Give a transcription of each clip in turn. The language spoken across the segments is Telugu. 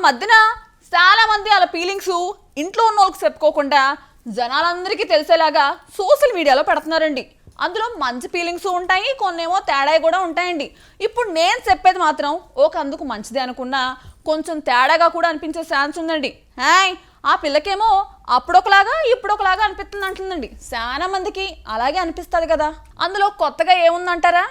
మధ్యన చాలా మంది అలా ఫీలింగ్స్ ఇంట్లో ఉన్న వాళ్ళకి చెప్పుకోకుండా జనాలందరికీ తెలిసేలాగా సోషల్ మీడియాలో పెడుతున్నారండి. అందులో మంచి ఫీలింగ్స్ ఉంటాయి, కొన్నేమో తేడా కూడా ఉంటాయండి. ఇప్పుడు నేను చెప్పేది మాత్రం అందుకు మంచిదే అనుకున్నా కొంచెం తేడాగా కూడా అనిపించే ఛాన్స్ ఉందండి. ఆ పిల్లకేమో అప్పుడొకలాగా ఇప్పుడొకలాగా అనిపిస్తుంది అంటుందండి. చాలా మందికి అలాగే అనిపిస్తుంది కదా. అందులో కొత్తగా ఏముందంటారా?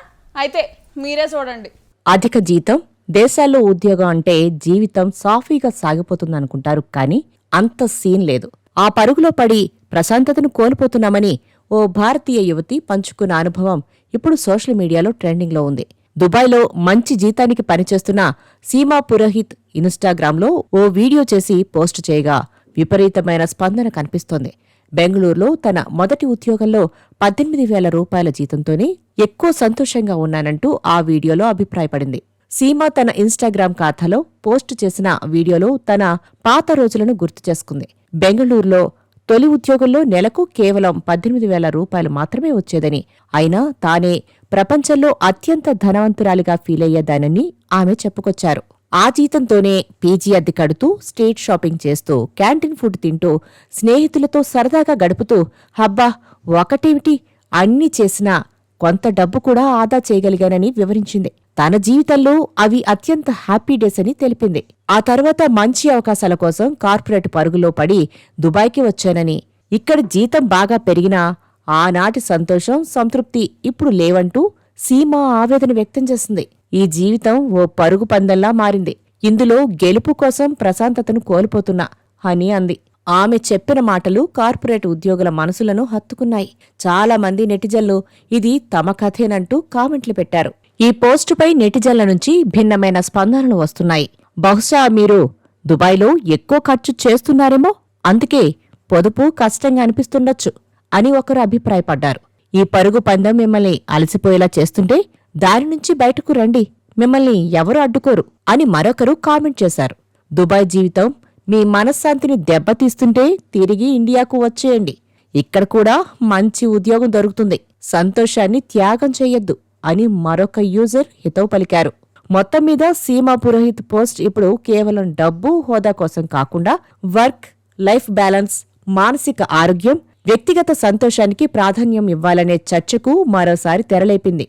అయితే మీరే చూడండి. అధిక జీతం, దేశాల్లో ఉద్యోగం అంటే జీవితం సాఫీగా సాగిపోతుందనుకుంటారు. కానీ అంత సీన్ లేదు. ఆ పరుగులో పడి ప్రశాంతతను కోల్పోతున్నామని ఓ భారతీయ యువతి పంచుకున్న అనుభవం ఇప్పుడు సోషల్ మీడియాలో ట్రెండింగ్లో ఉంది. దుబాయ్లో మంచి జీతానికి పనిచేస్తున్న సీమా పురోహిత్ ఇన్స్టాగ్రామ్లో ఓ వీడియో చేసి పోస్టు చేయగా విపరీతమైన స్పందన కనిపిస్తోంది. బెంగళూరులో తన మొదటి ఉద్యోగంలో 18,000 రూపాయల జీతంతోనే ఎక్కువ సంతోషంగా ఉన్నానంటూ ఆ వీడియోలో అభిప్రాయపడింది. సీమా తన ఇన్స్టాగ్రామ్ ఖాతాలో పోస్టు చేసిన వీడియోలో తన పాత రోజులను గుర్తు చేసుకుంది. బెంగళూరులో తొలి ఉద్యోగంలో నెలకు కేవలం 18,000 రూపాయలు మాత్రమే వచ్చేదని, అయినా తానే ప్రపంచంలో అత్యంత ధనవంతురాలిగా ఫీలయ్యేదానని ఆమె చెప్పుకొచ్చారు. ఆ జీతంతోనే పీజీ అద్దె కడుతూ, స్ట్రీట్ షాపింగ్ చేస్తూ, క్యాంటీన్ ఫుడ్ తింటూ, స్నేహితులతో సరదాగా గడుపుతూ, హబ్బా ఒకటేమిటి అన్నీ చేసినా కొంత డబ్బు కూడా ఆదా చేయగలిగానని వివరించింది. తన జీవితంలో అవి అత్యంత హ్యాపీ డేస్ అని తెలిపింది. ఆ తర్వాత మంచి అవకాశాల కోసం కార్పొరేట్ పరుగులో పడి దుబాయ్కి వచ్చానని, ఇక్కడ జీతం బాగా పెరిగినా ఆనాటి సంతోషం, సంతృప్తి ఇప్పుడు లేవంటూ సీమా ఆవేదన వ్యక్తం చేసింది. ఈ జీవితం ఓ పరుగు పందెంలా మారింది. ఇందులో గెలుపు కోసం ప్రశాంతతను కోల్పోతున్నా అని అంది. ఆమె చెప్పిన మాటలు కార్పొరేట్ ఉద్యోగుల మనసులను హత్తుకున్నాయి. చాలా మంది నెటిజన్లు ఇది తమ కథేనంటూ కామెంట్లు పెట్టారు. ఈ పోస్టుపై నెటిజన్ల నుంచి భిన్నమైన స్పందనలు వస్తున్నాయి. బహుశా మీరు దుబాయ్లో ఎక్కువ ఖర్చు చేస్తున్నారేమో, అందుకే పొదుపు కష్టంగా అనిపిస్తుండొచ్చు అని ఒకరు అభిప్రాయపడ్డారు. ఈ పరుగు పందెం మిమ్మల్ని అలసిపోయేలా చేస్తుంటే దాని నుంచి బయటకు రండి, మిమ్మల్ని ఎవరూ అడ్డుకోరు అని మరొకరు కామెంట్ చేశారు. దుబాయ్ జీవితం మీ మనశ్శాంతిని దెబ్బతీస్తుంటే తిరిగి ఇండియాకు వచ్చేయండి, ఇక్కడ కూడా మంచి ఉద్యోగం దొరుకుతుంది, సంతోషాన్ని త్యాగం చెయ్యొద్దు అని మరొక యూజర్ హితవు పలికారు. మొత్తం మీద సీమా పురోహిత్ పోస్ట్ ఇప్పుడు కేవలం డబ్బు, హోదా కోసం కాకుండా వర్క్ లైఫ్ బ్యాలెన్స్, మానసిక ఆరోగ్యం, వ్యక్తిగత సంతోషానికి ప్రాధాన్యం ఇవ్వాలనే చర్చకు మరోసారి తెరలేపింది.